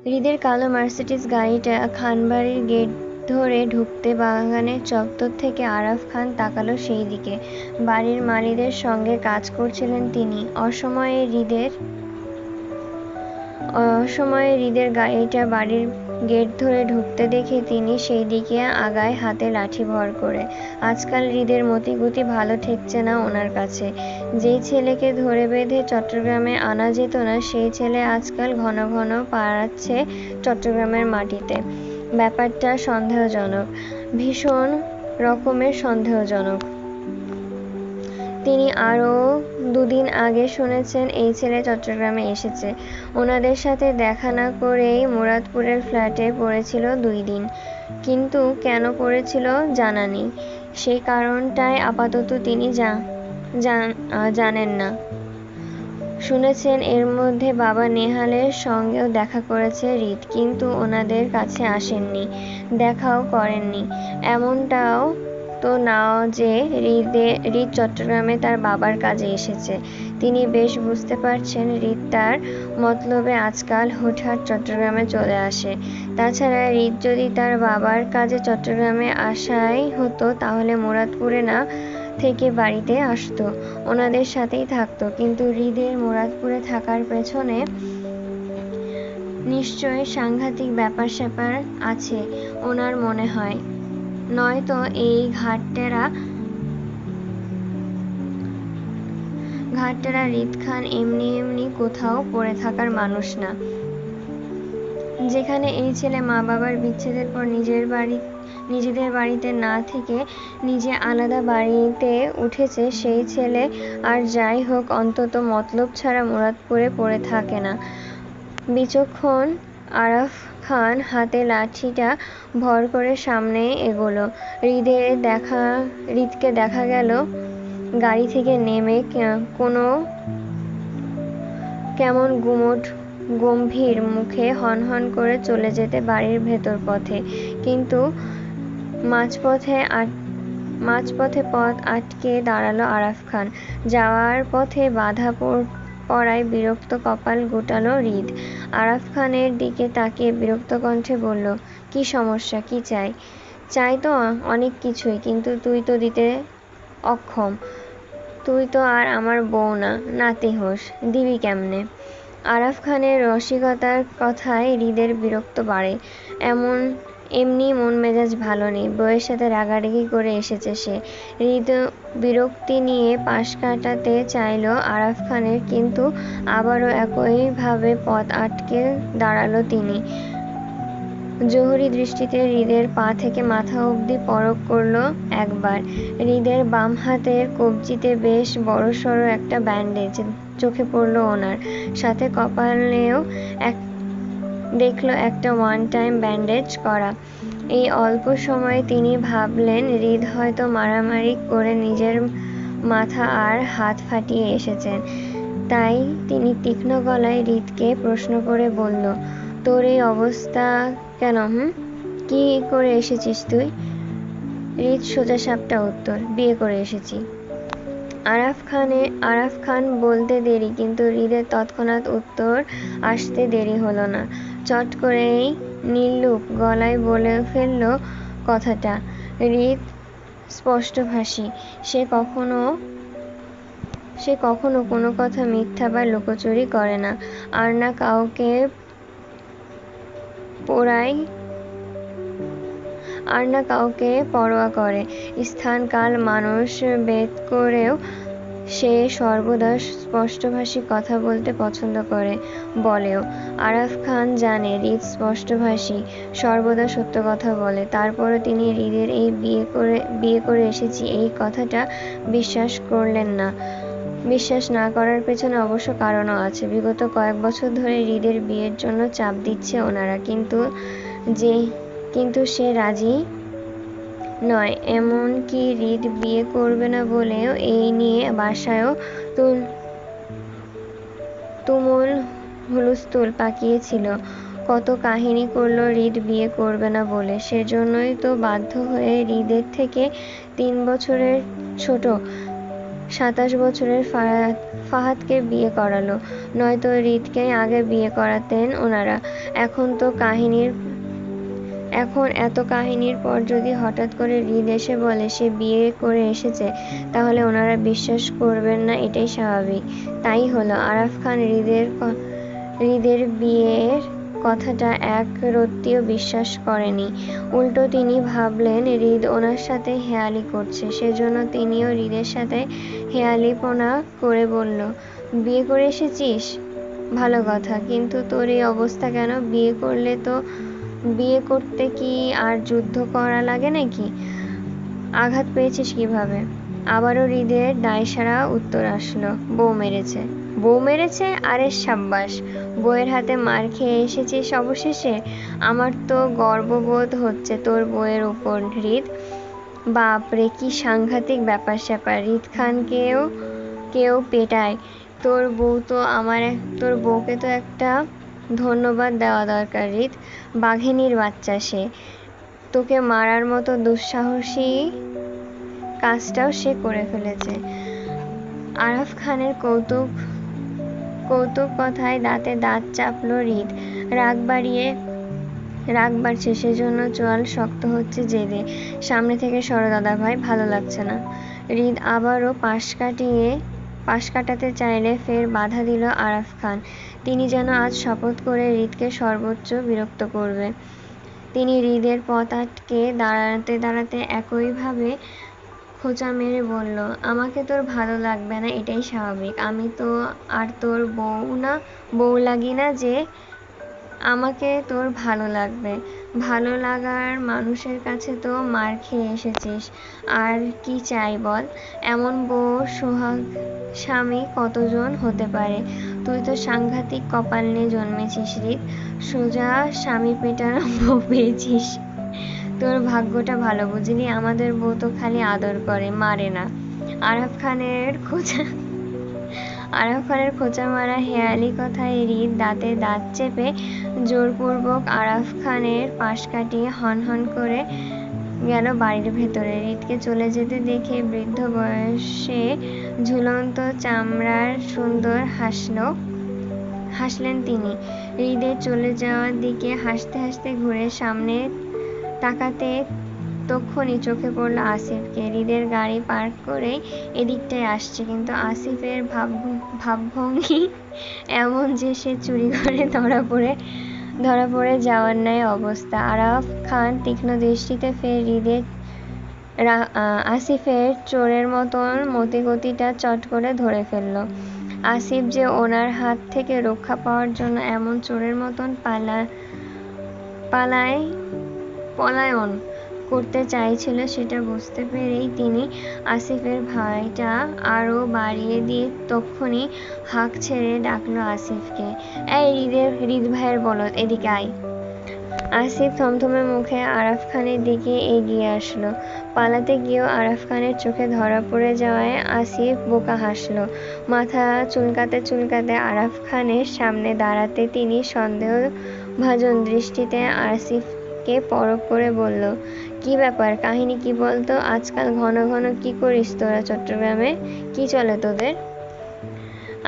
হৃদের কালো মার্সিডিজ গাড়িটা খানবাড়ির গেট ধরে ঢুকতে বাগানের চত্বর থেকে আরাফ খান তাকালো সেই দিকে। বাড়ির মালিদের সঙ্গে কাজ করছিলেন তিনি। অসময়ে হৃদের গাড়িটা বাড়ির গেট ধরে ঢুকতে দেখে তিনি সেই দিকে আগায় হাতে লাঠি ভর করে। আজকাল হৃদের মতিগতি ভালো ঠেকছে না ওনার কাছে। যেই ছেলেকে ধরে বেঁধে চট্টগ্রামে আনা যেত না, সেই ছেলে আজকাল ঘন ঘন পাড়াচ্ছে চট্টগ্রামের মাটিতে। ব্যাপারটা সন্দেহজনক, ভীষণ রকমের সন্দেহজনক। তিনি আরও দুদিন আগে শুনেছেন এই ছেলে চট্টগ্রামে এসেছে। ওনাদের সাথে দেখা না করেই মুরাদপুরের ফ্ল্যাটে পড়েছিল 2 দিন। কিন্তু কেন পড়েছিল জানা নেই। সেই কারণটাই আপাতত তিনি জানেন না। শুনেছেন এর মধ্যে বাবা নেহালের সঙ্গেও দেখা করেছে হৃদ, কিন্তু ওনাদের কাছে আসেননি, দেখাও করেননি। এমনটাও তো নাও যে হৃদ চট্টগ্রামে তার বাবার কাজে এসেছে। তিনি বেশ বুঝতে পারছেন হৃদ তার মতলবে আজকাল হুটহাট চট্টগ্রামে চলে আসে। তাছাড়া হৃদ যদি তার বাবার কাজে চট্টগ্রামে আসাই হতো, তাহলে মুরাদপুরে না থেকে বাড়িতে আসতো, ওনাদের সাথেই থাকতো। কিন্তু হৃদের মুরাদপুরে থাকার পেছনে নিশ্চয়ই সাংঘাতিক ব্যাপার স্যাপার আছে ওনার মনে হয়। নয়তো এই ঘাটটেরা হৃদ খান এমনি কোথাও পড়ে থাকার মানুষ না। যেখানে এই ছেলে মা বাবার বিচ্ছেদের পর নিজেদের বাড়িতে না থেকে নিজে আলাদা বাড়িতে উঠেছে, সেই ছেলে আর যাই হোক অন্তত মতলব ছাড়া মুরাদপুরে পড়ে থাকে না। বিচক্ষণ আরাফ খান হাতে লাঠিটা ভর করে সামনে এগোলো। হৃদকে দেখা গেল গাড়ি থেকে নেমে কেমন গুমোট গম্ভীর মুখে হনহন করে চলে যেতে বাড়ির ভেতর পথে। কিন্তু মাঝপথে পথ আটকে দাঁড়ালো আরাফ খান। যাওয়ার পথে বাধা পড়ায় বিরক্ত কপাল গোটালো হৃদ। আরাফ খানের দিকে তাকিয়ে বিরক্ত কণ্ঠে বলল, কি সমস্যা, কি চাই? চাই তো অনেক কিছুই, কিন্তু তুই তো দিতে অক্ষম। তুই তো আর আমার বউ না, নাতি হোস, দিবি কেমনে? আরাফ খানের রসিকতার কথায় হৃদের বিরক্ত বাড়ে। এমনি মন মেজাজ ভালো নেই, বউয়ের সাথে রাগারাগি করে এসেছে সে। হৃদ বিরক্তি নিয়ে পাশ কাটাতে চাইল আরাফ খানের, কিন্তু আবারও একইভাবে পথ আটকে দাঁড়ালো তিনি। জহুরি দৃষ্টিতে হৃদের পা থেকে মাথা অবধি পরখ করল একবার। হৃদের বাম হাতের কবজিতে বেশ বড়সড় একটা ব্যান্ডেজ চোখে পড়ল ওনার। সাথে কপালেও দেখল একটা 1 টাইম ব্যান্ডেজ করা। এই অল্প সময়ে তিনি ভাবলেন হৃদ হয়তো মারামারি করে নিজের মাথা আর হাত ফাটিয়ে এসেছেন। তাই তিনি তীক্ষ্ণ গলায় হৃদকে প্রশ্ন করে বলল, তোর এই অবস্থা কেন? কি করে এসেছিস তুই? হৃদ সোজাসাপটা উত্তর, বিয়ে করে এসেছি। আরাফ খান বলতে দেরি, কিন্তু হৃদের তৎক্ষণাৎ উত্তর আসতে দেরি হলো না। চট করেই নির্লুপ গলায় বলে ফেলল কথাটা। হৃদ স্পষ্টভাষী, সে কখনো কোনো কথা মিথ্যা বা লুকোচুরি করে না, আর না কাউকে পরোয়া করে। স্থান কাল মানুষ ভেদ করেও সে সর্বদা স্পষ্টভাষী কথা বলতে পছন্দ করে, বলেও। আরাফ খান জানে হৃদ স্পষ্টভাষী, সর্বদা সত্য কথা বলে। তারপরও তিনি হৃদের এই বিয়ে করে এসেছি এই কথাটা বিশ্বাস করলেন না। বিশ্বাস না করার পেছনে অবশ্য কারণও আছে। বিগত কয়েক বছর ধরে হৃদের বিয়ের জন্য চাপ দিচ্ছে ওনারা, কিন্তু সে রাজি নয়। এমনকি হৃদ বিয়ে করবে না বলেও এই নিয়ে বাসায়ও তুমুল হুলস্থুল পাকিয়েছিল। কত কাহিনী করল হৃদ বিয়ে করবে না বলে। সেজন্যই তো বাধ্য হয়ে হৃদের থেকে 3 বছরের ছোট 27 বছরের ফাহাদকে বিয়ে করালো, নয়তো হৃদকেই আগে বিয়ে করাতেন ওনারা। এখন এত কাহিনীর পর যদি হঠাৎ করে হৃদ এসে বলে সে বিয়ে করে এসেছে, তাহলে ওনারা বিশ্বাস করবেন না, এটাই স্বাভাবিক। তাই হলো। আরাফ খান হৃদের বিয়ের কথাটা এক রত্তিও বিশ্বাস করেনি। উল্টো তিনি ভাবলেন হৃদ ওনার সাথে হেয়ালি করছে, সেজন্য তিনিও হৃদের সাথে হেয়ালিপনা করে বলল, বিয়ে করে এসেছিস? ভালো কথা, কিন্তু তোর এই অবস্থা কেন? বিয়ে করতে কি আর যুদ্ধ করা লাগে নাকি? আঘাত পেয়েছিস কিভাবে? আবারও হৃদের দায়সারা উত্তর আসলো, বউ মেরেছে। বউ মেরেছে? আরে সাব্বাস, বউয়ের হাতে মার খেয়ে এসেছিস অবশেষে। আমার তো গর্ববোধ হচ্ছে তোর বউয়ের উপর হৃদ। বাপরে, কি সাংঘাতিক ব্যাপার স্যাপার। হৃদ খানকেও কেউ পেটায়? তোর বউকে তো একটা ধন্যবাদ দেওয়া দরকার হৃদ। বাঘিনীর বাচ্চা সে। তোকে মারার মতো দুঃসাহসী কাজটাও সে করে ফেলেছে। আরাফ খানের কৌতুক কথায় দাঁতে দাঁত চাপল হৃদ। রাগ বাড়ছে, সেজন্য চোয়াল শক্ত হচ্ছে জেদে। সামনে থেকে সরো দাদাভাই, ভালো লাগছে না। হৃদ আবারও পাশ কাটাতে চাইলে ফের বাধা দিল আরাফ খান। তিনি যেন আজ শপথ করে হৃদকে সর্বোচ্চ বিরক্ত করবে। তিনি হৃদের পথ আটকে দাঁড়াতে একইভাবে খোঁচা মেরে বলল, আমাকে তোর ভালো লাগবে না, এটাই স্বাভাবিক। আমি তো আর তোর বউ লাগি না যে আমাকে তোর ভালো লাগবে। ভালো লাগার মানুষের কাছে তো মার খেয়ে এসেছিস, আর কি চাই বল? এমন বউ সোহাগ স্বামী কতজন হতে পারে? তুই তো সাংঘাতিক কপাল নিয়ে জন্মেছিস হৃদ, সোজা স্বামী পেটানো বউ পেয়েছিস। তোর ভাগ্যটা ভালো বুঝলি, আমাদের বউ তো খালি আদর করে, মারে না। আরাফ খানের খোঁচা মারা হেয়ালি কথায় হৃদ দাঁতে দাঁত চেপে জোরপূর্বক আরাফ খানের পাশ কাটিয়ে হনহন করে গেল বাড়ির ভেতরে। হৃদকে চলে যেতে দেখে বৃদ্ধ বয়সে ঝুলন্ত চামড়ার সুন্দর হাসলেন তিনি। হৃদের চলে যাওয়ার দিকে হাসতে হাসতে ঘুরে সামনে তাকাতে তক্ষুনি চোখে পড়ল আসিফকে। হৃদের গাড়ি পার্ক করে এদিকটায় আসছে, কিন্তু আসিফের ভাবভঙ্গি এমন যে সে চুরি করে ধরা পড়ে যাওয়ার ন্যায় অবস্থা। আরাফ খান তীক্ষ্ণ দৃষ্টিতে ফের আসিফের চোরের মতন মতিগতিটা চট করে ধরে ফেলল। আসিফ যে ওনার হাত থেকে রক্ষা পাওয়ার জন্য এমন চোরের মতন পলায়ন করতে চাইছিল, সেটা বুঝতে পেরেই তিনি আসিফের ভয়টা আরও বাড়িয়ে দিয়ে তক্ষুনি হাঁক ছেড়ে ডাকল আসিফকে, এই হৃদ ভাইয়ের বলদ, এদিকে আয়। আসিফ থমথমে মুখে আরাফ খানের দিকে এগিয়ে আসলো। পালাতে গিয়েও আরাফ খানের চোখে ধরা পড়ে যাওয়ায় আসিফ বোকা হাসল। মাথা চুলকাতে আরাফ খানের সামনে দাঁড়াতে তিনি সন্দেহভাজন দৃষ্টিতে আসিফকে পরখ করে বলল, কি ব্যাপার, কাহিনী কি বলতো? আজকাল ঘন ঘন কি করিস তোরা চট্টগ্রামে? কি চলে তোদের?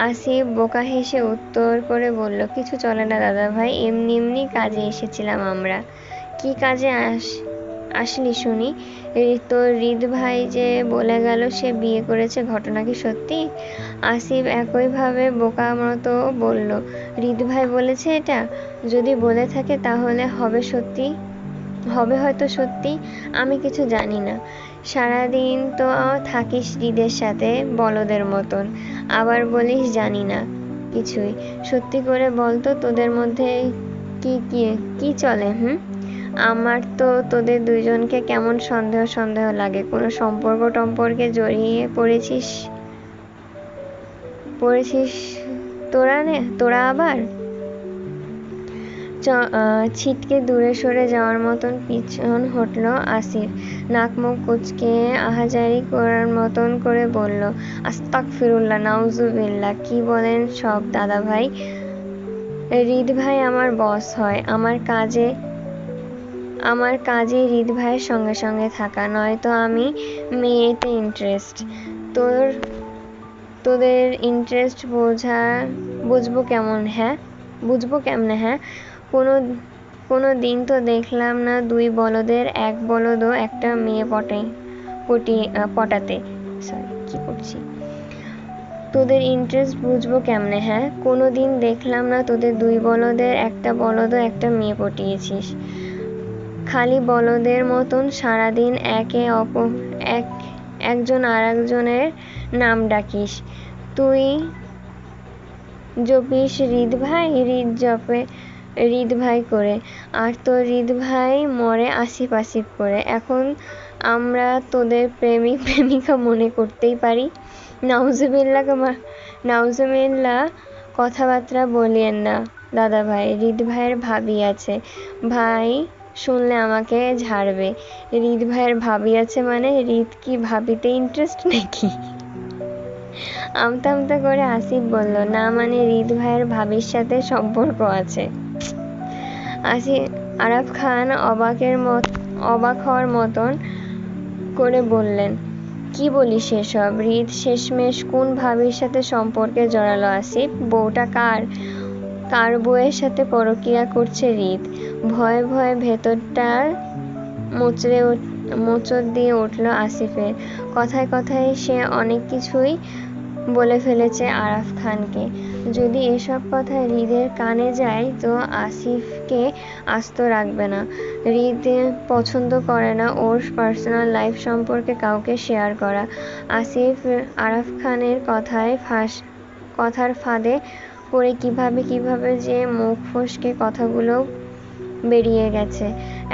আসিফ বোকা হেসে উত্তর করে বলল, কিছু চলে না দাদাভাই, এমনি কাজে এসেছিলাম আমরা। কি কাজে আসলি শুনি? তোর হৃদ ভাই যে বলে গেল সে বিয়ে করেছে, ঘটনা কি সত্যি? আসিফ একইভাবে বোকা মতো বলল, হৃদ ভাই বলেছে এটা? যদি বলে থাকে তাহলে হবে হয়তো সত্যি, আমি কিছু জানি না। সারাদিন তো থাকিস হৃদের সাথে বলদের মতন, আবার বলিস জানি না কিছুই। সত্যি করে বলতো তোদের মধ্যে কি চলে? আমার তো তোদের দুইজনকে কেমন সন্দেহ লাগে। কোনো সম্পর্কে জড়িয়ে পড়েছিস তোরা আবার? ছিটকে দূরে সরে যাওয়ার মতন পিছন হটল আসিফ। নাক মুখ কুঁচকে আহাজারি করার মতন করে বলল, আস্তাগফিরুল্লাহ, নাউজুবিল্লাহ, কি বলেন সব দাদাভাই? হৃদ ভাই আমার বস হয়, আমার কাজে হৃদ ভাইয়ের সঙ্গে থাকা, নয়তো আমি মেয়েতে ইন্টারেস্ট। তোর তোদের ইন্টারেস্ট বুঝবো কেমনে হ্যাঁ? কোনো দিন তো দেখলাম না দুই বলদের এক বলদও একটা মেয়ে পটাতে। তোদের ইন্টারেস্ট বুঝবো কেমনে হ্যাঁ? কোনো দিন দেখলাম না তোদের দুই বলদের একটা বলদও একটা মেয়ে পটিয়েছিস। খালি বলদের মতন সারাদিন একজন আরেকজনের নাম ডাকিস। তুই জপিস হৃদ ভাই করে, আর তোর হৃদ ভাই মরে আসিফ করে। এখন আমরা তোদের প্রেমিকা মনে করতেই পারি। নাউজুবিল্লাহ কথাবার্তা বলিয়েন না দাদা ভাই, হৃদ ভাইয়ের ভাবি আছে। ভাই শুনলে আমাকে ঝাড়বে। হৃদ ভাইয়ের ভাবি আছে মানে হৃদ কি ভাবিতে ইন্টারেস্ট নাকি? আমতা করে আসিফ বলল, না মানে হৃদ ভাইয়ের ভাবির সাথে সম্পর্ক আছে। আরাফ খান অবাক হওয়ার মতন করে বললেন, কি বলিস এসব? হৃদ শেষমেশ কোন ভাবির সাথে সম্পর্কে জড়ালো আসিফ? বউটা কার বউয়ের সাথে পরকীয়া করছে হৃদ? ভয়ে ভেতরটা মোচড় দিয়ে উঠল আসিফের। কথায় সে অনেক কিছুই বলে ফেলেছে আরাফ খানকে। যদি এসব কথা হৃদের কানে যায় তো আসিফকে আস্ত রাখবে না। হৃদ পছন্দ করে না ওর পার্সোনাল লাইফ সম্পর্কে কাউকে শেয়ার করা। আসিফ আরাফ খানের কথার ফাঁদে পড়ে কিভাবে যে মুখ ফসকে কথাগুলো বেরিয়ে গেছে।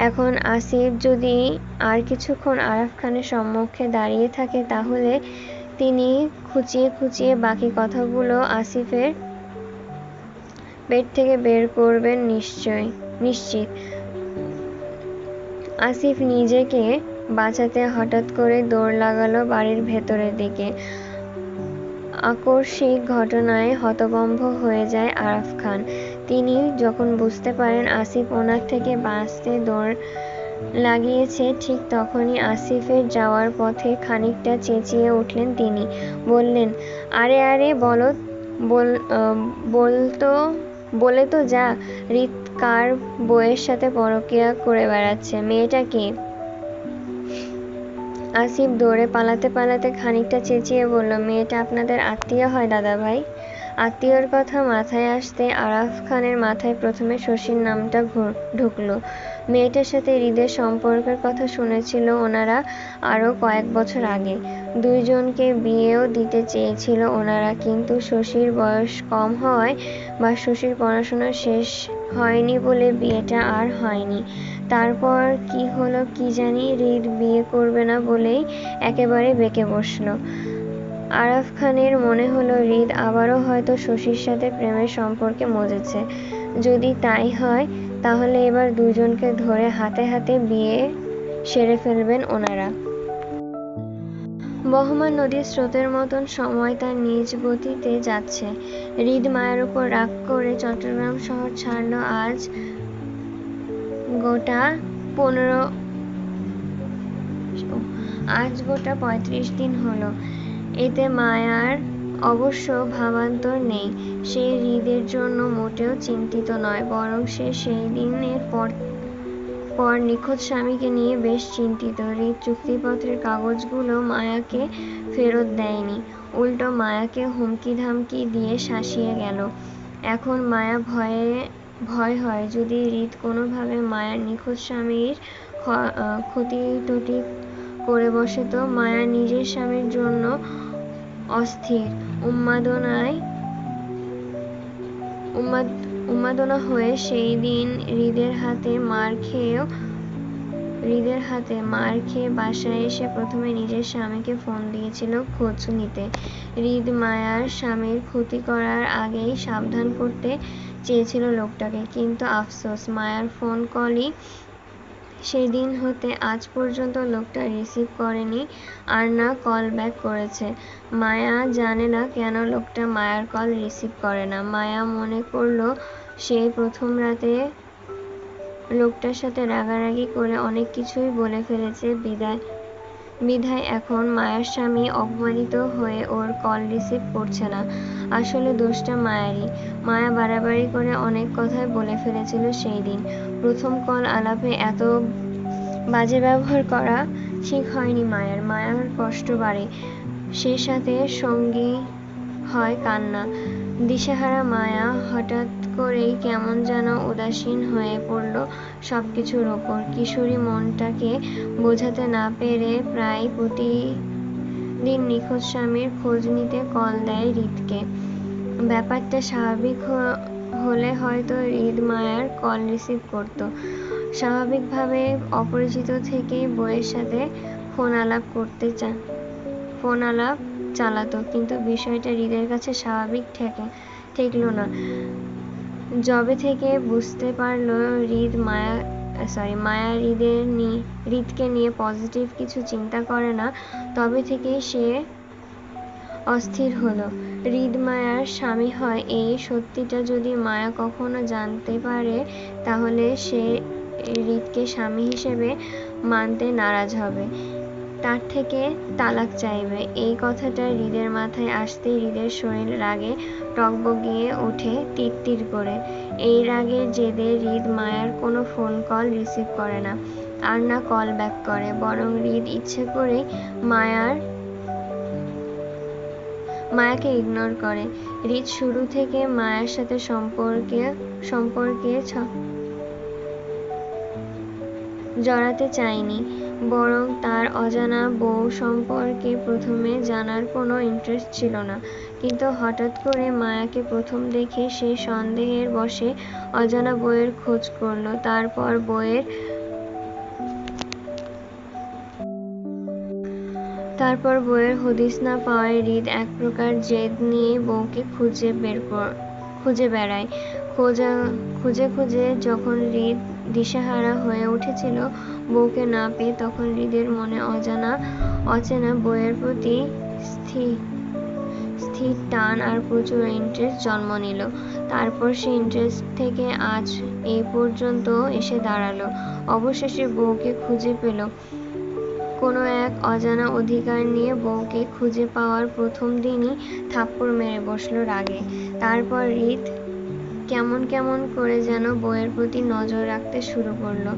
এখন আসিফ যদি আর কিছুক্ষণ আরাফ খানের সম্মুখে দাঁড়িয়ে থাকে তাহলে তিনি খুঁচিয়ে বাকি কথাগুলো আসিফের পেট থেকে বের করবেন নিশ্চিত। আসিফ নিজেকে বাঁচাতে হঠাৎ করে দৌড় লাগালো বাড়ির ভেতরের দিকে। আকস্মিক ঘটনায় হতভম্ব হয়ে যায় আরাফ খান। তিনি যখন বুঝতে পারেন আসিফ ওনার থেকে বাঁচতে দৌড় লাগিয়েছে, ঠিক তখনই আসিফের যাওয়ার পথে খানিকটা চেঁচিয়ে উঠলেন তিনি। বললেন, আরে বলে তো যা, হৃদ কার বউয়ের সাথে পরকীয়া করে বেড়াচ্ছে? মেয়েটা কে? আসিফ দৌড়ে পালাতে খানিকটা চেঁচিয়ে বলল, মেয়েটা আপনাদের আত্মীয় হয় দাদা ভাই? আত্মীয়র কথা মাথায় আসতে আরাফ খানের মাথায় প্রথমে শশীর নামটা ঢুকলো। মেয়েটার সাথে হৃদের সম্পর্কের কথা শুনেছিল ওনারা আরও কয়েক বছর আগে। দুইজনকে বিয়েও দিতে চেয়েছিল ওনারা, কিন্তু শশীর বয়স কম হওয়ায় বা শশীর পড়াশোনা শেষ হয়নি বলে বিয়েটা আর হয়নি। তারপর কি হলো কি জানি, হৃদ বিয়ে করবে না বলেই একেবারে বেঁকে বসল। আরাফ খানের মনে হলো হৃদ আবারও হয়তো শশীর সাথে প্রেমের সম্পর্কে মজেছে। যদি তাই হয় তাহলে এবার দুজনকে ধরে হাতে বিয়ে সেরে ফেলবেন ওনারা। বহমান নদীর স্রোতের মতন সময় তার নিজ গতিতে যাচ্ছে। হৃদ মায়ের উপর রাগ করে চট্টগ্রাম শহর ছাড়ল আজ গোটা 35 দিন হলো। এতে মায়ার অবশ্য ভাবান্তর নেই। সে হৃদের জন্য মোটেও চিন্তিত নয়, বরং সে সেই দিনের পর নিখোঁজ স্বামীকে নিয়ে বেশ চিন্তিত। হৃদ চুক্তিপত্রের কাগজগুলো মায়াকে ফেরত দেয়নি, উল্টো মায়াকে হুমকি ধামকি দিয়ে শাসিয়ে গেল। এখন মায়া ভয় হয় যদি হৃদ কোনোভাবে মায়ার নিখোঁজ স্বামীর ক্ষতি করে বসে তো মায়া নিজের স্বামীর জন্য অস্থির, উন্মাদনা হয়ে সেই দিন হৃদের হাতে মার খেয়ে বাসায় এসে প্রথমে নিজের স্বামীকে ফোন দিয়েছিল খোঁজ নিতে। হৃদ মায়ার স্বামীর ক্ষতি করার আগেই সাবধান করতে চেয়েছিল লোকটাকে, কিন্তু আফসোস মায়ার ফোন কলই সেই দিন হতে আজ পর্যন্ত লোকটা রিসিভ করেনি, আর না কল ব্যাক করেছে। মায়া জানে না কেন লোকটা মায়ার কল রিসিভ করে না। মায়া মনে করল সেই প্রথম রাতে লোকটার সাথে রাগারাগি করে অনেক কিছুই বলে ফেলেছে, বিধায় এখন মায়ার স্বামী অপমানিত হয়ে ওর কল রিসিভ করছে না। আসলে দোষটা মায়ারই। মায়া বাড়াবাড়ি করে অনেক কথাই বলে ফেলেছিল সেই দিন। প্রথম কল আলাপে এত বাজে ব্যবহার করা ঠিক হয়নি মায়ার। মায়ার কষ্ট বাড়ে, সে সাথে সঙ্গী হয় কান্না। দিশেহারা মায়া হঠাৎ করেই কেমন যেন উদাসীন হয়ে পড়ল সবকিছুর ওপর। কিশোরী মনটাকে বোঝাতে না পেরে প্রায় প্রতিদিন নিখোঁজ স্বামীর খোঁজ নিতে কল দেয় হৃদকে। ব্যাপারটা স্বাভাবিক হলে হয়তো হৃদ মায়ার কল রিসিভ করত। স্বাভাবিকভাবে অপরিচিত থেকেই বউয়ের সাথে ফোন আলাপ চালাতো, কিন্তু বিষয়টা হৃদের কাছে স্বাভাবিক ঠেকল না। যবে থেকে বুঝতে পারল মায়া হৃদকে নিয়ে পজিটিভ কিছু চিন্তা করে না, তবে থেকেই সে অস্থির হলো। হৃদ মায়ার স্বামী হয় এই সত্যিটা যদি মায়া কখনো জানতে পারে, তাহলে সে হৃদকে স্বামী হিসেবে মানতে নারাজ হবে, তার থেকে তালাক চাইবে। এই কথাটা হৃদের মাথায় আসতেই হৃদের শরীর রাগে টগবগিয়ে ওঠে তিরতির করে। এই রাগের জেদে হৃদ মায়ার কোনো ফোন কল রিসিভ করে না, আর না কল ব্যাক করে। বরং হৃদ ইচ্ছে করেই মায়াকে ইগনোর করে। হৃদ শুরু থেকে মায়ার সাথে সম্পর্কে জড়াতে চায়নি, বরং তার অজানা বউ সম্পর্কে প্রথমে জানার কোনো ইন্টারেস্ট ছিল না। কিন্তু হঠাৎ করে মায়াকে প্রথম দেখে সে সন্দেহের বশে অজানা বউয়ের খোঁজ করল। তারপর বউয়ের হদিস না পাওয়ায় হৃদ এক প্রকার জেদ নিয়ে বউকে খুঁজে বেড়ায়। খুঁজে যখন হৃদ দিশেহারা হয়ে উঠেছিল বউকে না পেয়ে, তখন হৃদের মনে অচেনা বউয়ের প্রতি স্থির টান আর প্রচুর ইন্টারেস্ট জন্ম নিল। তারপর সে ইন্টারেস্ট থেকে আজ এই পর্যন্ত এসে দাঁড়ালো। অবশেষে বউকে খুঁজে পেল। কোনো এক অজানা অধিকার নিয়ে বউকে খুঁজে পাওয়ার প্রথম দিনই থাপ্পড় মেরে বসল রাগে। তারপর হৃদ কেমন করে যেন বউয়ের প্রতি নজর রাখতে শুরু করলো।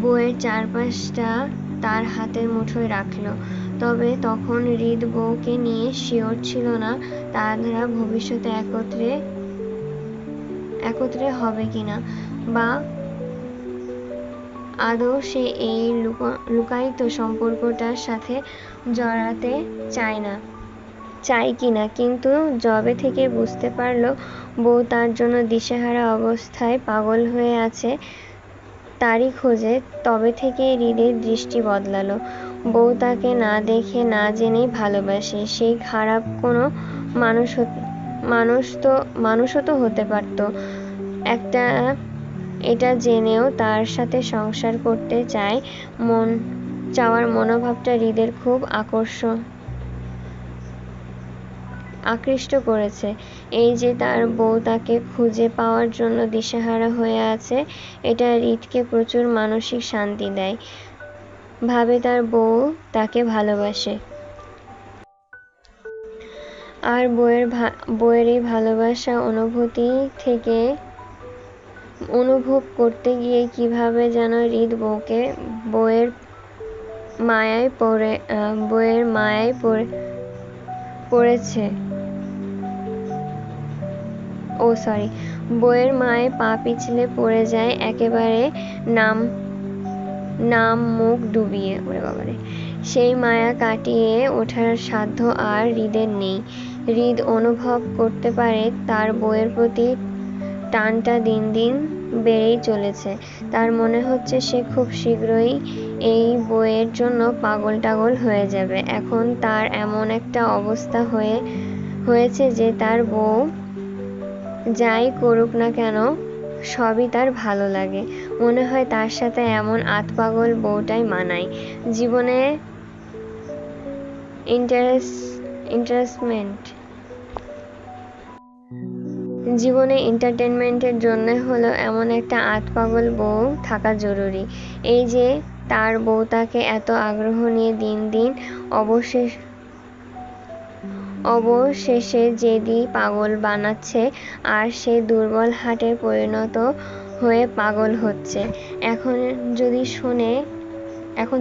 বউয়ের চারপাশটা তার হাতের মুঠোয় রাখল। তবে তখন হৃদ বউকে নিয়ে শিওর ছিল না তারা ভবিষ্যতে একত্রে হবে কিনা, বা আদৌ সে এই লুকায়িত সম্পর্কটার সাথে জড়াতে চায় কিনা। কিন্তু যবে থেকে বুঝতে পারল বউ তার জন্য দিশেহারা অবস্থায় পাগল হয়ে আছে তারই খোঁজে, তবে থেকে হৃদের দৃষ্টি বদলালো। বউ তাকে না দেখে না জেনেই ভালোবাসে। সেই খারাপ কোনো মানুষও তো হতে পারত। এটা জেনেও তার সাথে সংসার করতে চাওয়ার মনোভাবটা হৃদের খুব আকৃষ্ট করেছে। এই যে তার বউ তাকে খুঁজে পাওয়ার জন্য দিশেহারা হয়ে আছে, এটা হৃদকে প্রচুর মানসিক শান্তি দেয়। ভাবে তার বউ তাকে ভালোবাসে। আর বউয়ের এই ভালোবাসা অনুভব করতে গিয়ে কিভাবে যেন হৃদ বউয়ের মায়ায় পা পিছলে পড়ে যায় একেবারে নাম মুখ ডুবিয়ে। সেই মায়া কাটিয়ে ওঠার সাধ্য আর হৃদের নেই। হৃদ অনুভব করতে পারে তার বউয়ের প্রতি টানটা দিন দিন বেড়েই চলেছে। তার মনে হচ্ছে সে খুব শীঘ্রই এই বউয়ের জন্য পাগল হয়ে যাবে। এখন তার এমন একটা অবস্থা হয়েছে যে তার বউ যাই করুক না কেন সবই তার ভালো লাগে। মনে হয় তার সাথে এমন আতপাগল বউটাই মানায়। জীবনে এন্টারটেনমেন্টের জন্য হলেও এমন একটা আতপাগল বউ থাকা জরুরি। এই যে তার বউ তাকে এত আগ্রহ নিয়ে দিন দিন অবশেষে জেদি পাগল বানাচ্ছে, আর সে দুর্বল হাটে পরিণত হয়ে পাগল হচ্ছে। এখন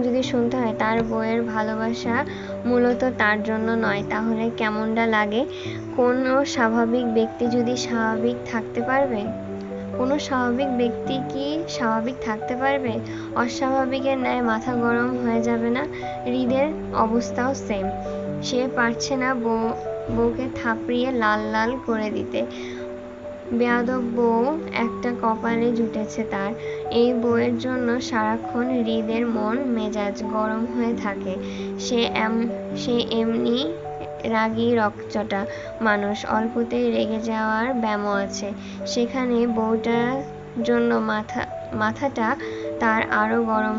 যদি শুনতে হয় তার বউয়ের ভালোবাসা মূলত তার জন্য নয়, তাহলে কেমনটা লাগে? কোনো স্বাভাবিক ব্যক্তি যদি স্বাভাবিক থাকতে পারবে? কোনো স্বাভাবিক ব্যক্তি কি স্বাভাবিক থাকতে পারবে? অস্বাভাবিকের ন্যায় মাথা গরম হয়ে যাবে না? হৃদের অবস্থাও সেম। সে পারছে না বউকে থাপড়িয়ে লাল লাল করে দিতে। বেয়াদব বউ একটা কপালে জুটেছে তার। এই বউয়ের জন্য সারাক্ষণ হৃদের মন মেজাজ গরম হয়ে থাকে। সে এমনি রাগী রকচটা মানুষ, অল্পতেই রেগে যাওয়ার ব্যামো আছে। সেখানে বউটার জন্য মাথাটা তার আরো গরম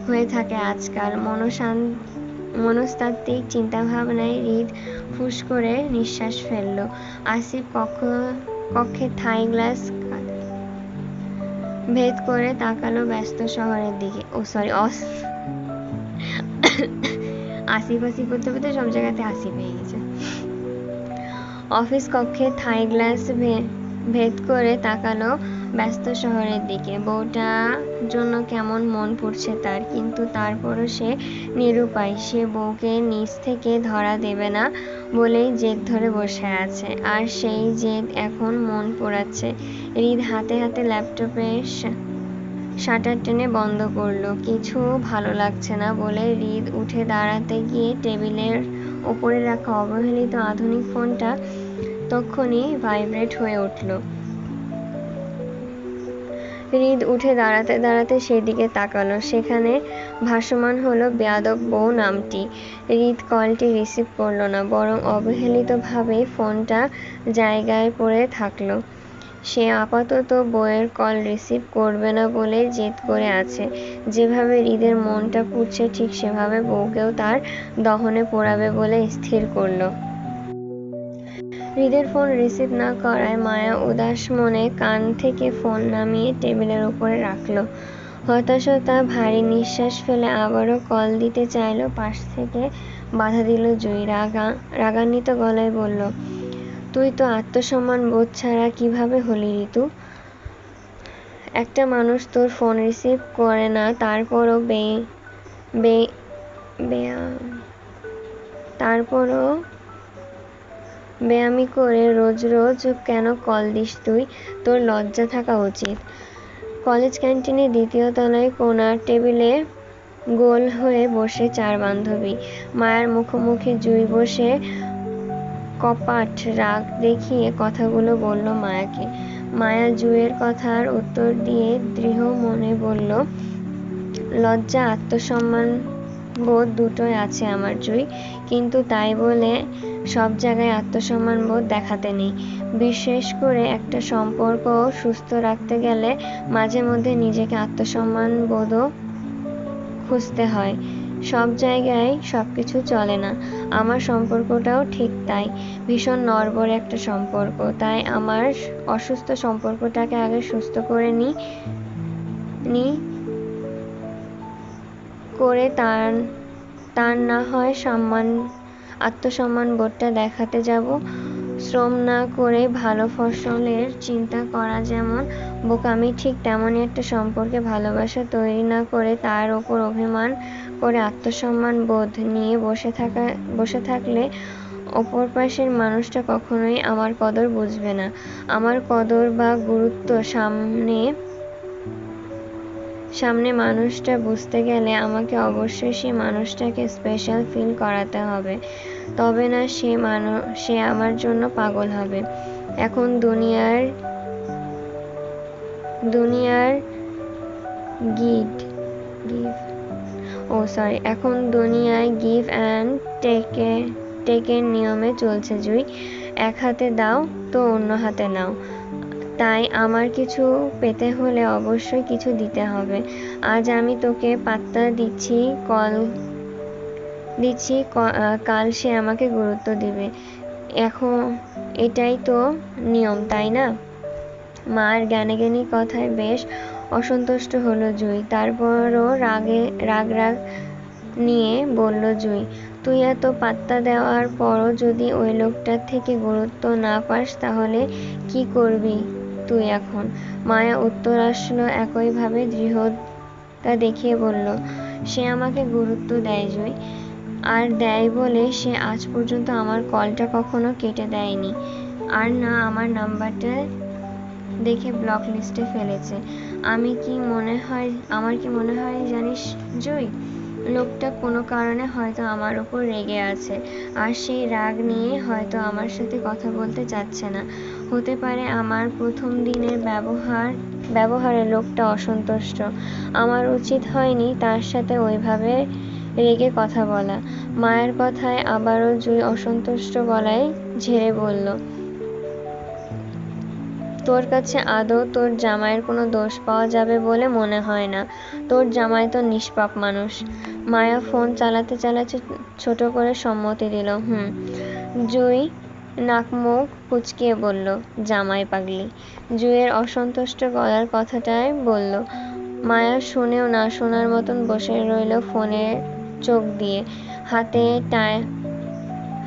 হয়ে থাকে আজকাল। মনস্তাত্ত্বিক চিন্তাভাবনায় হৃদ ফুস করে নিঃশ্বাস ফেলল। আসিফ কক্ষে থাই গ্লাস ভেদ করে তাকালো ব্যস্ত শহরের দিকে। আসিফ করতে করতে সব জায়গাতে আসিফ হয়ে গেছে। অফিস কক্ষে থাই গ্লাস ভেদ করে তাকালো ব্যস্ত শহরের দিকে। বউটার জন্য কেমন মন পড়ছে তার, কিন্তু তারপরও সে নিরুপায়। সে বউকে নিচ থেকে ধরা দেবে না বলেই জেদ ধরে বসে আছে, আর সেই জেদ এখন মন পোড়াচ্ছে। হৃদ হাতে হাতে ল্যাপটপের শাটার টেনে বন্ধ করলো। কিছু ভালো লাগছে না বলে হৃদ উঠে দাঁড়াতে গিয়ে টেবিলের ওপরে রাখা অবহেলিত আধুনিক ফোনটা তক্ষুনি ভাইব্রেট হয়ে উঠল। হৃদ উঠে দাঁড়াতে দাঁড়াতে সেদিকে তাকালো। সেখানে ভাসমান হলো বেয়াদব বউ নামটি। হৃদ কলটি রিসিভ করল না, বরং অবহেলিতভাবেই ফোনটা জায়গায় পড়ে থাকলো। সে আপাতত বউয়ের কল রিসিভ করবে না বলে জেদ করে আছে। যেভাবে হৃদের মনটা পুড়ছে ঠিক সেভাবে বউকেও তার দহনে পোড়াবে বলে স্থির করল। হৃদের ফোন রিসিভ না করায় মায়া উদাস মনে কান থেকে ফোন নামিয়ে টেবিলের উপরে রাখল। হতাশতা ভারী নিঃশ্বাস ফেলে আবারও কল দিতে চাইল। পাশ থেকে বাধা দিল জুই। রাগান্বিত গলায় বলল, তুই তো আত্মসম্মান বোধ ছাড়া কিভাবে হলি ঋতু? একটা মানুষ তোর ফোন রিসিভ করে না, তারপরও বেয়ামি করে রোজ রোজ কেন কল দিস তুই? তোর লজ্জা থাকা উচিত। কলেজ ক্যান্টিনের দ্বিতীয় তলায় কোণার টেবিলে গোল হয়ে বসে চার বান্ধবী। মায়ার মুখোমুখি জুই বসে কপাট রাগ দেখিয়ে কথাগুলো বলল মায়াকে। মায়া জুইয়ের কথার উত্তর দিয়ে দৃঢ় মনে বলল, লজ্জা আত্মসম্মান বোধ দুটোই আছে আমার জুই, কিন্তু তাই বলে সব জায়গায় আত্মসম্মান বোধ দেখাতে নেই। বিশেষ করে একটা সম্পর্ক সুস্থ রাখতে গেলে মাঝে মধ্যে নিজেকে আত্মসম্মান বোধও খুঁজতে হয়। সব জায়গায় সবকিছু চলে না। আমার সম্পর্কটাও ঠিক তাই, ভীষণ নড়বড়ে একটা সম্পর্ক। তাই আমার অসুস্থ সম্পর্কটাকে আগে সুস্থ করে করে তার না হয় আত্মসম্মান বোধটা দেখাতে যাব। শ্রম না করে ভালো ফসলের চিন্তা করা যেমন বোকামি, ঠিক তেমনই একটা সম্পর্কে ভালোবাসা তৈরি না করে তার ওপর অভিমান করে আত্মসম্মান বোধ নিয়ে বসে থাকলে অপর পাশের মানুষটা কখনোই আমার কদর বুঝবে না। আমার কদর বা গুরুত্ব সামনে মানুষটা বুঝতে গেলে আমাকে অবশ্যই সেই মানুষটাকে স্পেশাল ফিল করাতে হবে, তবে না সে আমার জন্য পাগল হবে। এখন দুনিয়ার গিভ অ্যান্ড টেকের নিয়মে চলছে জুই। এক হাতে দাও তো অন্য হাতে নাও। তাই আমার কিছু পেতে হলে অবশ্যই কিছু দিতে হবে। আজ আমি তোকে পাত্তা দিচ্ছি, কাল সে আমাকে গুরুত্ব দিবে। এখন এটাই তো নিয়ম, তাই না? মার জ্ঞানী কথায় বেশ অসন্তুষ্ট হলো জুঁই। তারপরও রাগ নিয়ে বলল জুঁই, তুই এত পাত্তা দেওয়ার পরও যদি ওই লোকটার থেকে গুরুত্ব না পাস তাহলে কি করবি তুই এখন? মায়া উত্তর আসলো একইভাবে দৃঢ়তা দেখিয়ে বলল, সে আমাকে গুরুত্ব দেয় জুঁই, আর দেয় বলে সে আজ পর্যন্ত আমার কলটা কখনো কেটে দেয়নি, আর না আমার নাম্বারটা দেখে ব্লক লিস্টে ফেলেছে। আমার কি মনে হয় জানিস জুঁই, লোকটা কোনো কারণে হয়তো আমার উপর রেগে আছে, আর সেই রাগ নিয়ে হয়তো আমার সাথে কথা বলতে চাচ্ছে না। হতে পারে আমার প্রথম দিনের ব্যবহারে লোকটা অসন্তুষ্ট। আমার উচিত হয়নি তার সাথে ওইভাবে রেগে কথা বলা। মায়ের কথায় আবারও জুঁই অসন্তুষ্ট গলায় ঝেড়ে বলল, তোর কাছে আদৌ তোর জামাইয়ের কোনো দোষ পাওয়া যাবে বলে মনে হয় না। তোর জামাই তো নিষ্পাপ মানুষ। মায়া ফোন চালাতে চালাতে ছোট করে সম্মতি দিল। জুঁই নাকমুখ কুঁচকিয়ে বলল, জামাই পাগলি। জুঁইয়ের অসন্তুষ্ট গলার কথাটাই বলল। মায়া শুনেও না শোনার মতন বসে রইল ফোনে চোখ দিয়ে।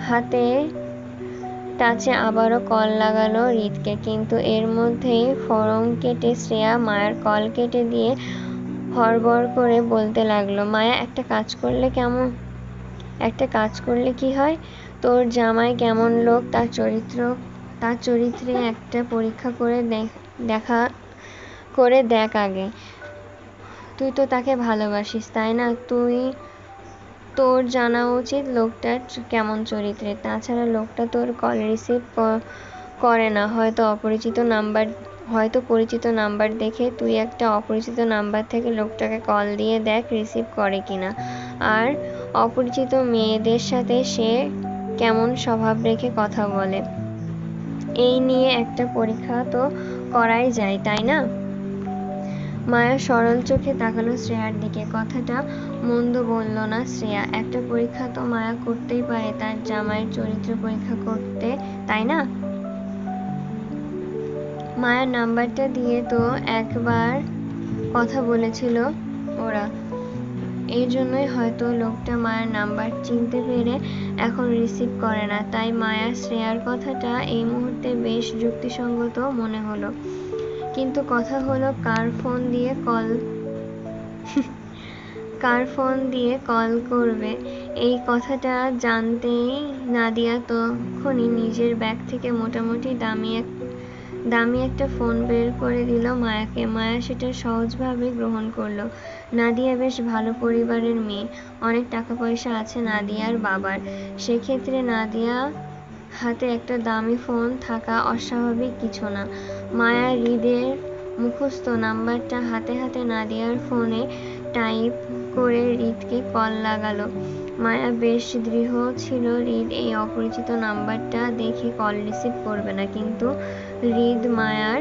হাতে টাচে আবারও কল লাগালো হৃদকে, কিন্তু এর মধ্যেই ফোন কেটে শ্রেয়া মায়ের কল কেটে দিয়ে হড়বড় করে বলতে লাগলো, মায়া একটা কাজ করলে কি হয়? তোর জামাই কেমন লোক তার চরিত্রে একটা পরীক্ষা করে দেখ আগে। তুই তো তাকে ভালোবাসিস, তাই না? তোর জানা উচিত লোকটার কেমন চরিত্রের। তাছাড়া লোকটা তোর কল রিসিভ করে না। হয়তো পরিচিত নাম্বার দেখে তুই একটা অপরিচিত নাম্বার থেকে লোকটাকে কল দিয়ে দেখ রিসিভ করে কিনা। আর অপরিচিত মেয়েদের সাথে সে কেমন স্বভাব রেখে কথা বলে, এই নিয়ে একটা পরীক্ষা তো করাই যায়, তাই না? মায়া সরল চোখে তাকালো শ্রেয়ার দিকে। কথাটা মন্দ বলল না শ্রেয়া। একটা পরীক্ষা তো মায়া করতেই পারে তার জামাইয়ের চরিত্র পরীক্ষা করতে, তাই না? মায়ার নাম্বারটা দিয়ে তো একবার কথা বলেছিল ওরা। এই জন্যই হয়তো লোকটা মায়ের নাম্বার চিনতে পেরে এখন রিসিভ করে না। তাই মায়া শ্রেয়ার কথাটা এই মুহূর্তে বেশ যুক্তিসঙ্গত মনে হলো। কিন্তু কথা হলো কার ফোন দিয়ে কল করবে, এই কথাটা জানতেই নাদিয়া তখনই নিজের ব্যাগ থেকে মোটামুটি দামি একটা ফোন বের করে দিল মায়াকে। মায়া সেটা সহজভাবে গ্রহণ করলো। নাদিয়া বেশ ভালো পরিবারের মেয়ে, অনেক টাকা পয়সা আছে নাদিয়ার বাবার। সেক্ষেত্রে নাদিয়া হাতে একটা দামি ফোন থাকা অস্বাভাবিক কিছু না। মায়া হৃদের মুখস্থ নাম্বারটা হাতে নাদিয়ার ফোনে টাইপ করে হৃদকে কল লাগালো। মায়া বেশ দৃঢ় ছিল হৃদ এই অপরিচিত নাম্বারটা দেখে কল রিসিভ করবে না, কিন্তু হৃদ মায়ার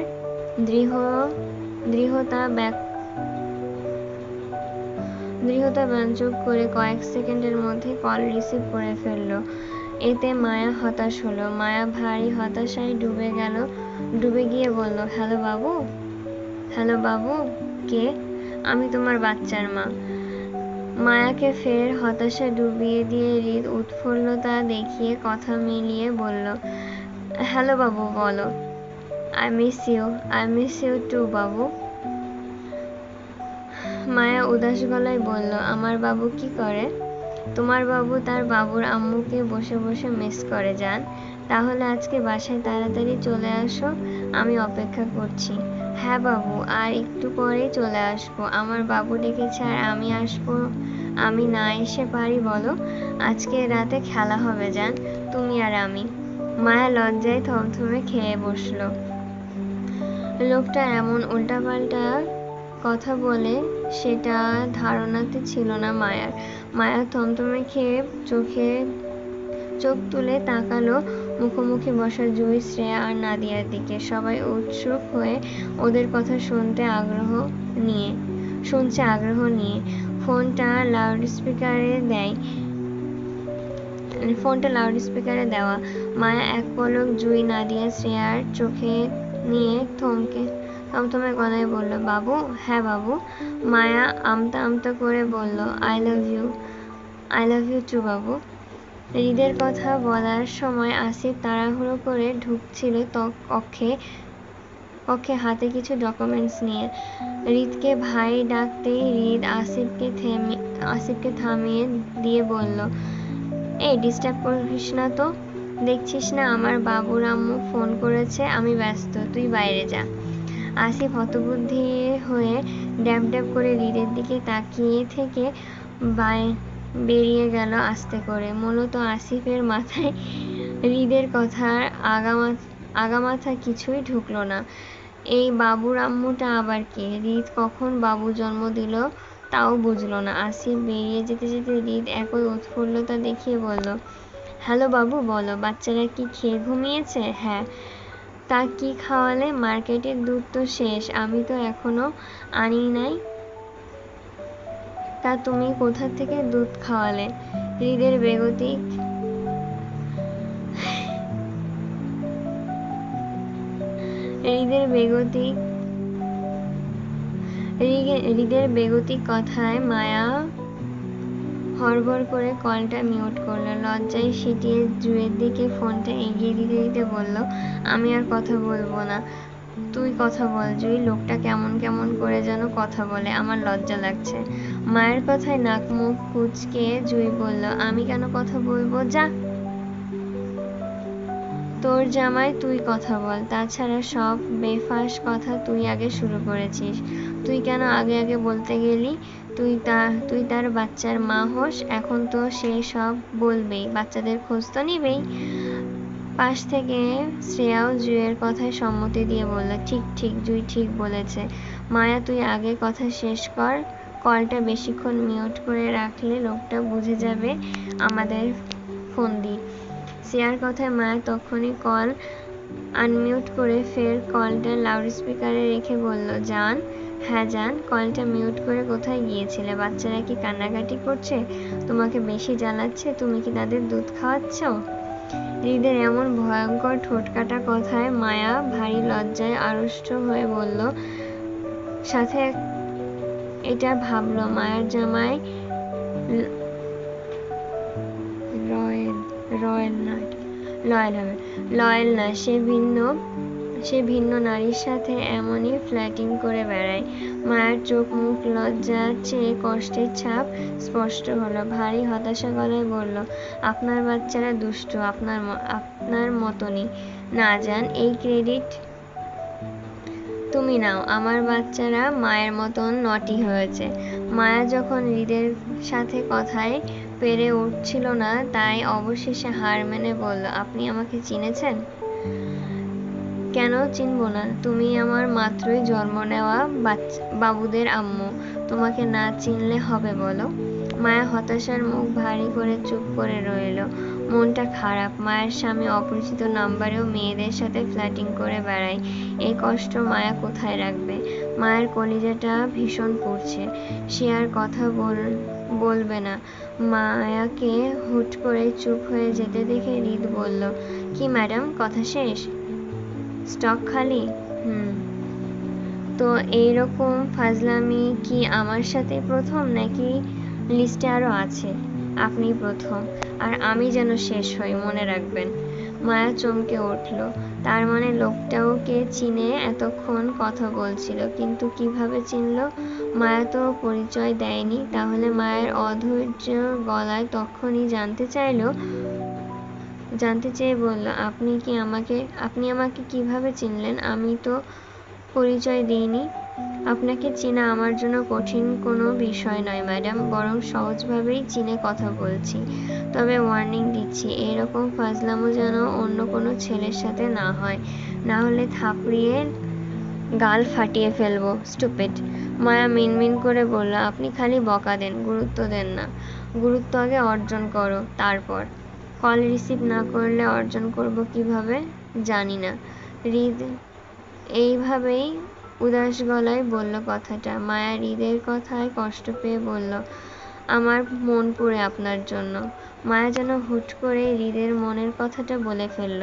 দৃঢ়তা ব্যঞ্জক করে কয়েক সেকেন্ডের মধ্যে কল রিসিভ করে ফেলল। এতে মায়া হতাশ হলো। মায়া ভারী হতাশায় ডুবে গিয়ে বলল, হ্যালো বাবু, কে? আমি তোমার বাচ্চার মা। মায়াকে ফের হতাশায় ডুবিয়ে দিয়ে হৃদ উৎফুল্লতা দেখিয়ে কথা মিলিয়ে বলল, হ্যালো বাবু, বলো। আই মিস ইউ টু বাবু। মায়া উদাস গলায় বলল, আমার বাবু কি করে? তোমার বাবু তার বাবুর আম্মুকে বসে বসে মিস করে যান। তাহলে আজকে বাসায় তাড়াতাড়ি চলে আসো, আমি অপেক্ষা করছি। হ্যাঁ বাবু, আর একটু পরেই চলে আসবো। আমার বাবু ডেকেছে আর আমি না এসে পারি বলো? আজকে রাতে খেলা হবে জান, তুমি আর আমি। মায়া লজ্জায় থমথমে খেয়ে বসলো। লোকটা এমন উল্টাপাল্টা কথা বলে সেটা ধারণাতে ছিল না মায়ার। মায়া থমথমে খেয়ে চোখ তুলে তাকালো মুখোমুখি বসা জুঁই, শ্রেয়া আর নাদিয়ার দিকে। সবাই উৎসুক হয়ে ওদের কথা শুনছে আগ্রহ নিয়ে। ফোনটা লাউডস্পিকারে দেওয়া। মায়া এক পলক জুঁই, নাদিয়া, শ্রেয়ার চোখে নিয়ে থমথমে গলায় বলল, বাবু? হ্যাঁ বাবু। মায়া আমতা আমতা করে বলল, আই লাভ ইউ টু বাবু। হৃদের কথা বলার সময় আসিফ তাড়াহুড়ো করে ঢুকছিল কক্ষে হাতে কিছু ডকুমেন্টস নিয়ে। হৃদকে ভাই ডাকতেই হৃদ আসিফকে থামিয়ে দিয়ে বলল, এই ডিস্টার্ব করিস না তো। দেখছিস না আমার বাবুর আম্মু ফোন করেছে, আমি ব্যস্ত, তুই বাইরে যা। আসিফ হতবুদ্ধি হয়ে ড্যাব ড্যাব করে হৃদের দিকে তাকিয়ে থেকে বেরিয়ে গেল আস্তে করে। মূলত আসিফের মাথায় হৃদের কথার আগামাথা কিছুই ঢুকলো না। এই বাবুর আম্মুটা আবার কে? হৃদ কখন বাবু জন্ম দিল তাও বুঝল না। আসিফ বেরিয়ে যেতে যেতে হৃদ একই উৎফুল্লতা দেখিয়ে বলল, হ্যালো বাবু, বলো, বাচ্চারা কি খেয়ে ঘুমিয়েছে? হ্যাঁ। তা কি খাওয়ালে? মার্কেটের দুধ তো শেষ, আমি তো এখনো আনি নাই। তা তুমি কোথা থেকে দুধ খাওয়ালে? হৃদের বেগতিক কথায় মায়া হড়বড় করে কলটা মিউট করলো। লজ্জায় সিটিয়ে জুঁয়ের দিকে ফোনটা এগিয়ে দিতে দিতে বলল, আমি আর কথা বলবো না, তুই কথা বল জুঁই। লোকটা কেমন কেমন করে যেন কথা বলে, আমার লজ্জা লাগছে। মায়ের কথায় নাক মুখ কুঁচকে জুঁই বলল, আমি কেন কথা বলবো? যা, তোর জামাই, তুই কথা বল। তাছাড়া সব বেফাঁস কথা তুই আগে শুরু করেছিস। তুই কেন আগে আগে বলতে গেলি? তুই তার বাচ্চার মা হোস, এখন তো সে সব বলবেই, বাচ্চাদের খোঁজ তো নিবেই। পাশ থেকে শ্রেয়াও জুঁইয়ের কথায় সম্মতি দিয়ে বলল, ঠিক ঠিক, জুঁই ঠিক বলেছে। মায়া, তুই আগে কথা শেষ কর। কলটা বেশিক্ষণ মিউট করে রাখলে লোকটা বুঝে যাবে আমাদের ফন্দি। শ্রেয়ার কথায় মায়া তখনই কল আনমিউট করে ফের কলটা লাউডস্পিকারে রেখে বলল, জান? হ্যাঁ জান। কলটা মিউট করে কোথায় গিয়েছিলে? বাচ্চারা কি কান্নাকাটি করছে? তোমাকে বেশি জ্বালাচ্ছে? তুমি কি তাদের দুধ খাওয়াচ্ছ? হৃদের এমন ভয়ঙ্কর ঠোঁটকাটা কথায় মায়া ভারী লজ্জায় আড়ষ্ট হয়ে বলল, সাথে এটা ভাবলো মায়ের জামাই লয়েল না, সে ভিন্ন নারীর সাথে এমনই ফ্ল্যাটিং করে বেড়ায়। মায়ের চোখ মুখ লজ্জার চেয়ে কষ্টের ছাপ স্পষ্ট হলো। ভারী হতাশা গলায় বলল, আপনার বাচ্চারা দুষ্টু, আপনার মতনই। না জান, এই ক্রেডিট তুমি নাও। আমার বাচ্চারা মায়ের মতন নটি হয়েছে। মায়া যখন হৃদের সাথে কথায় পেরে উঠছিল না, তাই অবশেষে হার মেনে বলল, আপনি আমাকে চিনেছেন? কেন চিনব না? তুমি আমার মাত্রই জন্ম নেওয়া বাবুদের আম্মু। তোমাকে না চিনলে হবে বলো? মায়া হতাশার মুখ ভারী করে চুপ করে রইল। মনটা খারাপ। মায়ের স্বামী অপরিচিত নাম্বারেও মেয়েদের সাথে ফ্ল্যাটিং করে বেড়ায়। এই কষ্ট মায়া কোথায় রাখবে? মায়ের কলিজাটা ভীষণ পুড়ছে। সে আর কথা বলবে না। মায়াকে হুট করে চুপ হয়ে যেতে দেখে হৃদ বলল, কি ম্যাডাম, কথা শেষ? স্টক খালি? তো এইরকম ফাজলামি কি আমার সাথে প্রথম, নাকি লিস্টে আরো আছে? আপনি প্রথম, আর আমি যেন শেষ হই, মনে রাখবেন। মায়া চমকে উঠল। তার মানে লোকটাও কে চিনে এতক্ষণ কথা বলছিল, কিন্তু কিভাবে চিনল? মায়া তো পরিচয় দেয়নি। তাহলে মায়ের অধৈর্য গলায় তখনই জানতে চেয়ে বলল, আপনি আমাকে কিভাবে চিনলেন? আমি তো পরিচয় দিইনি। আপনাকে চেনা আমার জন্য কঠিন কোনো বিষয় নয় ম্যাডাম, বরং সহজভাবেই চিনে কথা বলছি। তবে ওয়ার্নিং দিচ্ছি, এইরকম ফাজলামো যেন অন্য কোনো ছেলের সাথে না হয়, না হলে থাপড়িয়ে গাল ফাটিয়ে ফেলবো। স্টুপিড। মায়া মিনমিন করে বলল, আপনি খালি বকা দেন, গুরুত্ব দেন না। গুরুত্ব আগে অর্জন করো, তারপর। কল রিসিভ না করলে অর্জন করব কিভাবে? জানি না। হৃদ এইভাবেই উদাস গলায় বলল কথাটা। মায়া হৃদের কথায় কষ্ট পেয়ে বলল, আমার মন পুড়ে আপনার জন্য। মায়া যেন হুট করে হৃদের মনের কথাটা বলে ফেলল।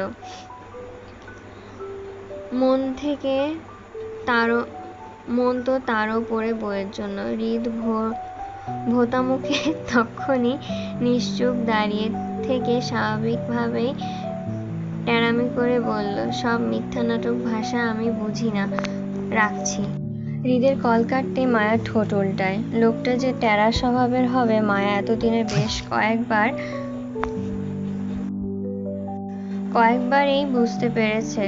মন থেকে তারও মন তো তার ওপরে বইয়ের জন্য। হৃদ ভোঁতা মুখে তক্ষুনি নিশ্চুপ দাঁড়িয়ে থেকে স্বাভাবিকভাবেই ট্যাড়ামি করে বলল, সব মিথ্যা নাটক ভাষা আমি বুঝি না, রাখছি। হৃদের কল কাটতে মায়া ঠোঁট উল্টায়। লোকটা যে ট্যাড়া স্বভাবের হবে মায়া এতদিনে বেশ কয়েকবারই বুঝতে পেরেছে।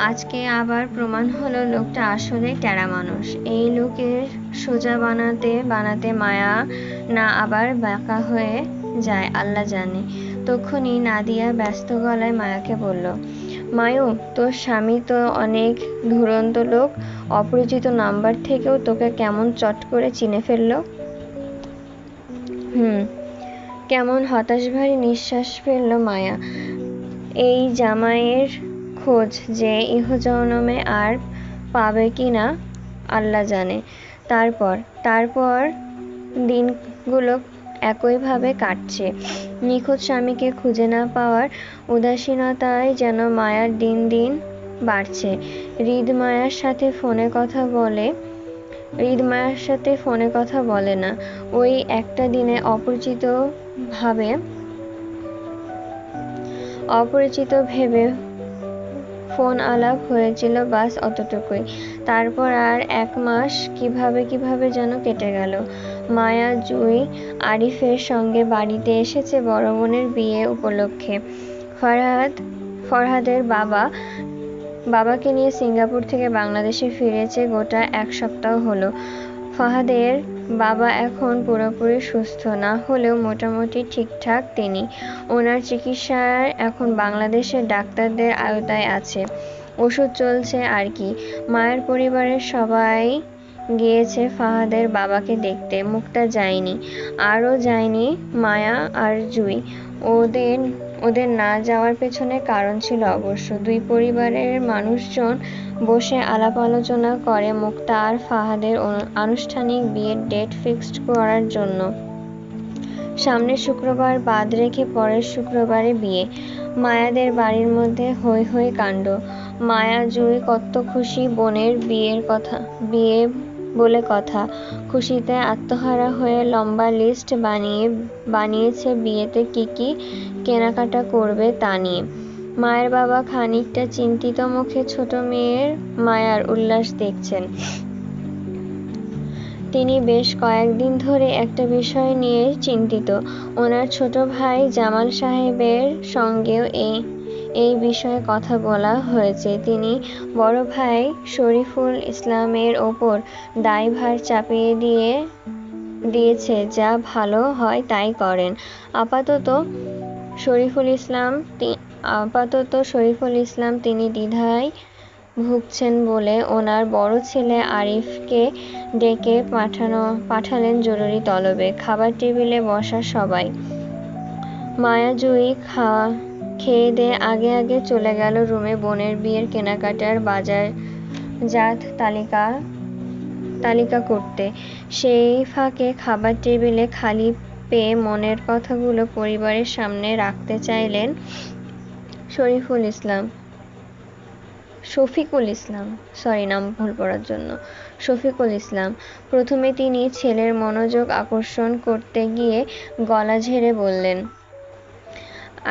আজকে আবার প্রমাণ হলো লোকটা আসলে ট্যাড়া মানুষ। এই লোকের সোজা বানাতে মায়া না আবার বাঁকা হয়ে যায় আল্লাহ জানে। তক্ষুনি নাদিয়া ব্যস্ত গলায় মায়াকে বলল, মায়ু, তোর স্বামী তো অনেক ধুরন্ত লোক, অপরিচিত নাম্বার থেকেও তোকে কেমন চট করে চিনে ফেললো। কেমন হতাশভারী নিঃশ্বাস ফেলল মায়া। এই জামাইয়ের খোঁজ যে ইহজনমে আর পাবে কি না আল্লাহ জানে। তারপর দিনগুলো একইভাবে কাটছে। নিখোঁজ স্বামীকে খুঁজে না পাওয়ার উদাসীনতায় যেন মায়ার দিন দিন বাড়ছে। হৃদ মায়ার সাথে ফোনে কথা বলে না। ওই একটা দিনে অপরিচিত ভেবে ফোন আলাপ হয়েছিল, বাস অতটুকুই। তারপর আর 1 মাস কিভাবে যেন কেটে গেল। মায়া জুই আরিফের সঙ্গে বাড়িতে এসেছে বড় বোনের বিয়ে উপলক্ষে। ফরহাদের বাবাকে নিয়ে সিঙ্গাপুর থেকে বাংলাদেশে ফিরেছে গোটা 1 সপ্তাহ হলো। ফাহাদের বাবা এখন পুরোপুরি সুস্থ না হলেও মোটামুটি ঠিকঠাক তিনি। ওনার চিকিৎসা এখন বাংলাদেশের ডাক্তারদের আওতায় আছে। ওষুধ চলছে আর কি। মায়ের পরিবারের সবাই গিয়েছে ফাহাদের বাবাকে দেখতে। মুক্তা যায়নি, আরও যায়নি মায়া আর জুই। ওদের না যাওয়ার পেছনে কারণ ছিল অবশ্য। 2 পরিবারের মানুষজন বসে আলাপ আলোচনা করে মুক্তা আর ফাহাদের আনুষ্ঠানিক বিয়ের ডেট ফিক্সড করার জন্য। সামনের শুক্রবার বাদ রেখে পরের শুক্রবারে বিয়ে। মায়াদের বাড়ির মধ্যে হৈ হৈ কাণ্ড। মায়া জুই কত খুশি বোনের বিয়ে বলে কথা। খুশিতে আত্মহারা হয়ে লম্বা লিস্ট বানিয়েছে বিয়েতে কি কেনাকাটা করবে তা নিয়ে। মায়ের বাবা খানিকটা চিন্তিত মুখে ছোট মেয়ের মায়ার উল্লাস দেখছেন। তিনি বেশ কয়েকদিন ধরে একটা বিষয় নিয়ে চিন্তিত। ওনার ছোট ভাই জামাল সাহেবের সঙ্গেও এই বিষয়ে কথা বলা হয়েছে। তিনি বড় ভাই শরীফুল ইসলামের ওপর দায়ভার চাপিয়ে দিয়েছে, যা ভালো হয় তাই করেন। আপাতত শরীফুল ইসলাম তিনি দ্বিধায় ভুগছেন বলে ওনার বড় ছেলে আরিফকে ডেকে পাঠালেন জরুরি তলবে। খাবার টেবিলে বসা সবাই। মায়া জুই খেয়ে দিয়ে আগে চলে গেল রুমে বোনের বিয়ের কেনাকাটার বাজারজাত তালিকা করতে। সেই ফাঁকে খাবার টেবিলে খালি পেয়ে মনের কথাগুলো পরিবারের সামনে রাখতে চাইলেন শফিকুল ইসলাম। প্রথমে তিনি ছেলের মনোযোগ আকর্ষণ করতে গিয়ে গলা ঝেড়ে বললেন,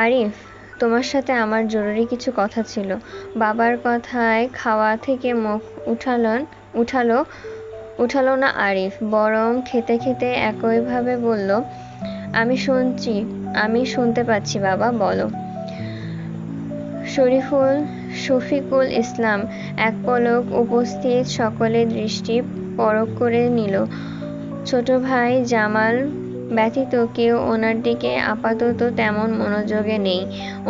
আরিফ, তোমার সাথে আমার জরুরি কিছু কথা ছিল। বাবার কথায় খাওয়া থেকে মুখ উঠালো না আরিফ, বরং খেতে খেতে একইভাবে বলল, আমি শুনতে পাচ্ছি বাবা, বলো। শফিকুল ইসলাম এক পলক উপস্থিত সকলের দৃষ্টি পরখ করে নিল। ছোট ভাই জামাল ব্যতীত কেউ ওনার দিকে আপাতত তেমন মনোযোগে নেই।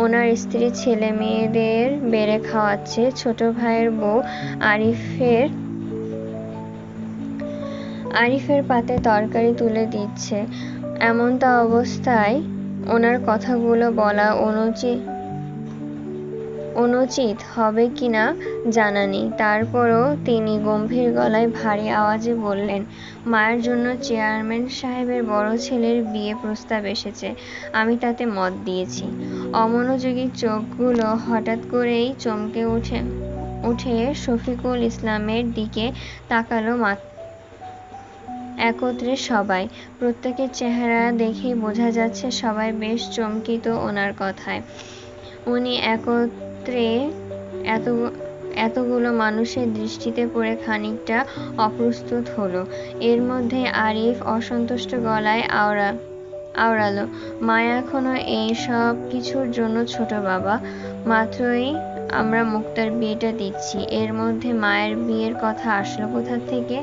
ওনার স্ত্রী ছেলে মেয়েদের বেড়ে খাওয়াচ্ছে, ছোট ভাইয়ের বউ আরিফের পাতে তরকারি তুলে দিচ্ছে। এমনটা অবস্থায় ওনার কথাগুলো বলা অনুচিত হবে কিনা জানা নেই। তারপরও তিনি গম্ভীর গলায় ভারী আওয়াজে বললেন, মায়ের জন্য চেয়ারম্যান সাহেবের বড় ছেলের বিয়ে প্রস্তাব এসেছে, আমি তাতে মত দিয়েছি। অমনোযোগী চোখগুলো হঠাৎ করেই চমকে উঠে শফিকুল ইসলামের দিকে তাকালো। একত্রে সবাই। প্রত্যেকের চেহারা দেখেই বোঝা যাচ্ছে সবাই বেশ চমকিত ওনার কথায়। উনি একত্রে এতগুলো মানুষের দৃষ্টিতে পড়ে খানিকটা অপ্রস্তুত হলো। এর মধ্যে আরিফ অসন্তুষ্ট গলায় আওড়ালো, মায়া এখনো এই সব কিছুর জন্য ছোট বাবা। মাত্রই আমরা মুক্তার বিয়েটা দিচ্ছি, এর মধ্যে মায়ের বিয়ের কথা আসলো কোথা থেকে?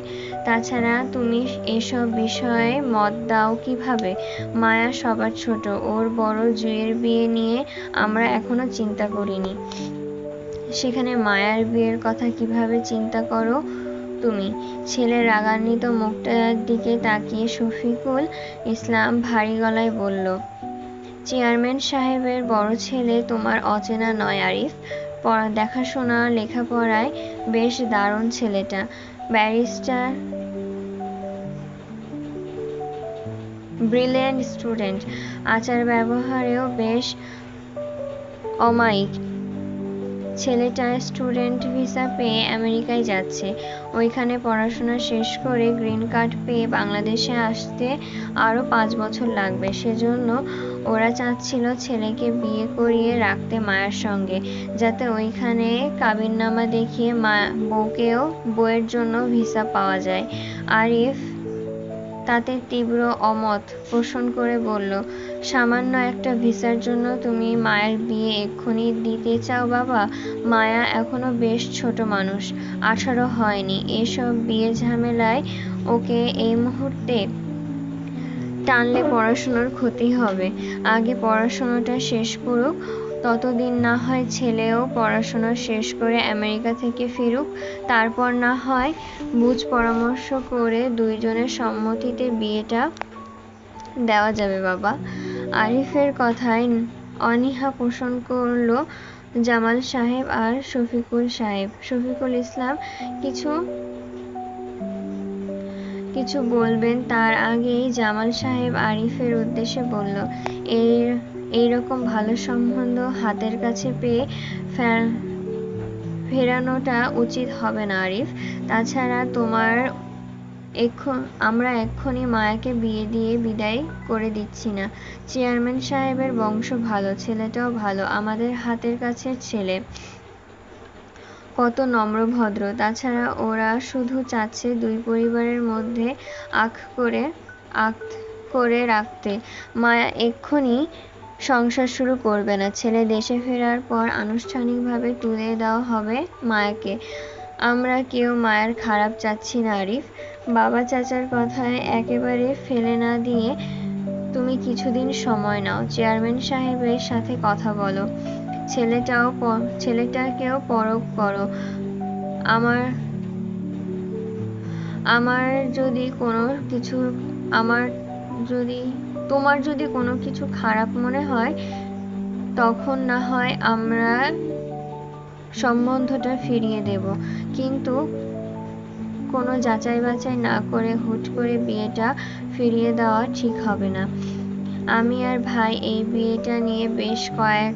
তাছাড়া তুমি এসব বিষয়ে মত দাও কিভাবে? মায়া সবার ছোট, ওর বড় জুঁইয়ের বিয়ে নিয়ে আমরা এখনো চিন্তা করিনি, সেখানে মায়ার বিয়ের কথা কিভাবে চিন্তা করো তুমি? ছেলের রাগান্বিত মুখটার দিকে তাকিয়ে শফিকুল ইসলাম ভারী গলায় বলল, চেয়ারম্যান সাহেবের বড় ছেলে তোমার অচেনা নয় আরিফ। দেখাশোনা লেখাপড়ায় বেশ দারুণ ছেলেটা, ব্যারিস্টার, ব্রিলিয়েন্ট স্টুডেন্ট, আচার ব্যবহারেও বেশ অমায়িক। ছেলেটা স্টুডেন্ট ভিসা পেয়ে আমেরিকায় যাচ্ছে, ওইখানে পড়াশোনা শেষ করে গ্রিন কার্ড পেয়ে বাংলাদেশে আসতে আরও 5 বছর লাগবে। সেজন্য ওরা চাচ্ছিল ছেলেকে বিয়ে করিয়ে রাখতে মায়ের সঙ্গে, যাতে ওইখানে কাবিননামা দেখিয়ে বউয়ের জন্য ভিসা পাওয়া যায়। আরিফ তাতে তীব্র অমত পোষণ করে বলল, সামান্য একটা ভিসার জন্য তুমি মায়ের বিয়ে এক্ষুনি দিতে চাও বাবা? মায়া এখনো বেশ ছোট মানুষ, 18 হয়নি। এসব বিয়ে ঝামেলায় ওকে এই মুহূর্তে টানলে পড়াশোনার ক্ষতি হবে। আগে পড়াশোনাটা শেষ করুক, ততদিন না হয় ছেলেও পড়াশোনা শেষ করে আমেরিকা থেকে ফিরুক, তারপর না হয় বুঝ পরামর্শ করে দুইজনের সম্মতিতে বিয়েটা দেওয়া যাবে বাবা। আরিফের কথায় অনীহা পোষণ করল জামাল সাহেব আর শফিকুল সাহেব। শফিকুল ইসলাম কিছু বলবেন তার আগেই জামাল সাহেব আরিফের উদ্দেশ্যে বলল, এইরকম ভালো সম্বন্ধ হাতের কাছে পেয়ে ফেরানোটা উচিত হবে না আরিফ। তাছাড়া আমরা এক্ষুনি মায়াকে বিয়ে দিয়ে বিদায় করে দিচ্ছি না। চেয়ারম্যান সাহেবের বংশ ভালো, ছেলেটাও ভালো, আমাদের হাতের কাছের ছেলে, কত নম্র ভদ্র। তাছাড়া ওরা শুধু চাচ্ছে দুই পরিবারের মধ্যে আঁখ করে রাখতে। মায়া এক্ষুনি সংসার শুরু করবে না, ছেলে দেশে ফেরার পর আনুষ্ঠানিকভাবে তুলে দেওয়া হবে মায়াকে। আমরা কেউ মায়ের খারাপ চাচ্ছি না আরিফ। বাবা চাচার কথায় একেবারে ফেলে না দিয়ে তুমি কিছুদিন সময় নাও, চেয়ারম্যান সাহেবের সাথে কথা বলো, ছেলেটাকেও পরখ করো। তোমার যদি কোনো কিছু খারাপ মনে হয় তখন না হয় আমরা সম্বন্ধটা ফিরিয়ে দেব, কিন্তু কোনো যাচাই বাছাই না করে হুট করে বিয়েটা ফিরিয়ে দেওয়া ঠিক হবে না। আমি আর ভাই এই বিয়েটা নিয়ে বেশ কয়েক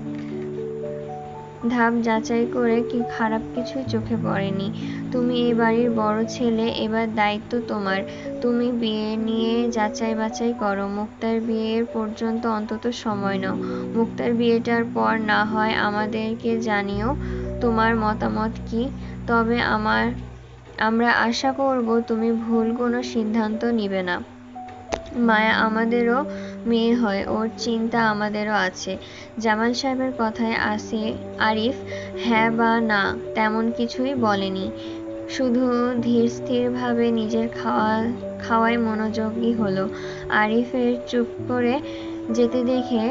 ধাপ যাচাই করে কি খারাপ কিছুই চোখে পড়েনি। তুমি এই বাড়ির বড় ছেলে, এবার দায়িত্ব তোমার। তুমি বিয়ে নিয়ে যাচাই বাছাই করো, মুক্তার বিয়ের পর্যন্ত অন্তত সময় নাও। মুক্তার বিয়েটার পর না হয় আমাদেরকে জানিও তোমার মতামত কি। তবে আমরা আশা করব তুমি ভুল কোনো সিদ্ধান্ত নিবে না। মায়া আমাদেরও মেয়ে হয়, ওর চিন্তা আমাদেরও আছে। জামাল সাহেবের কথায় আরিফ হ্যাঁ বা না তেমন কিছুই বলেনি, শুধু ধীরস্থিরভাবে নিজের খাওয়ায় মনোযোগী হলো। আরিফের চুপ করে যেতে দেখে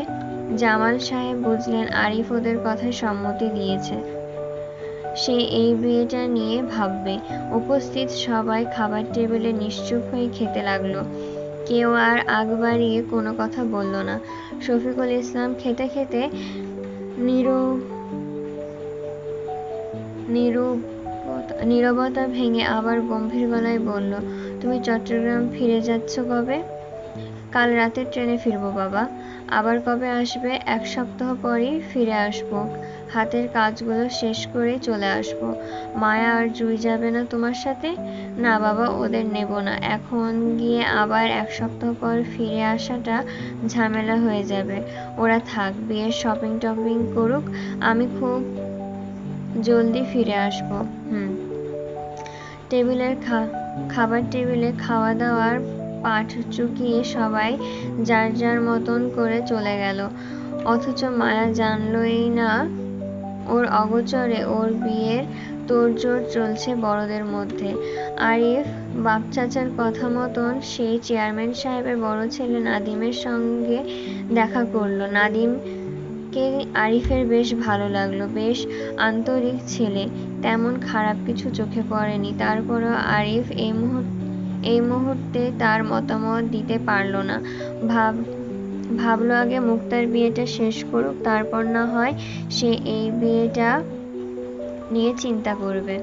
জামাল সাহেব বুঝলেন আরিফ ওদের কথায় সম্মতি দিয়েছে, সে এই বিয়েটা নিয়ে ভাববে। উপস্থিত সবাই খাবার টেবিলে নিশ্চুপ হয়ে খেতে লাগলো, কেউ আর আগ বাড়িয়ে কোনো কথা বলল না। শফিকুল ইসলাম খেতে খেতে নীরবতা ভেঙে আবার গম্ভীর গলায় বলল, তুমি চট্টগ্রাম ফিরে যাচ্ছ কবে? কাল রাতের ট্রেনে ফিরবো বাবা। আবার কবে আসবে? 1 সপ্তাহ পরই ফিরে আসবো। হাতের কাজগুলো শেষ করেই চলে আসবো। মায়া আর জুই যাবে না তোমার সাথে? না বাবা, ওদের নেব না। এখন গিয়ে আবার 1 সপ্তাহ পর ফিরে আসাটা ঝামেলা হয়ে যাবে। ওরা থাক, বিয়ের শপিং টপিং করুক, আমি খুব জলদি ফিরে আসবো। খাবার টেবিলে খাওয়া দাওয়ার পাট চুকিয়ে সবাই যার যার মতন করে চলে গেল। অথচ মায়া জানলই না ওর অগোচরে ওর বিয়ের তোড়জোড় চলছে বড়দের মধ্যে। আরিফ বাপ-চাচার কথা মতন সেই চেয়ারম্যান সাহেবের বড় ছেলে নাদিমের সঙ্গে দেখা করল। নাদিমকে আরিফের বেশ ভালো লাগলো, বেশ আন্তরিক ছেলে, তেমন খারাপ কিছু চোখে পড়েনি। তারপরও আরিফ এই মুহূর্তে তার মতামত দিতে পারল না। ভাবলো আগে মুক্তার বিয়েটা শেষ করুক, তারপর না হয় সে এই বিয়েটা নিয়ে চিন্তা করবে।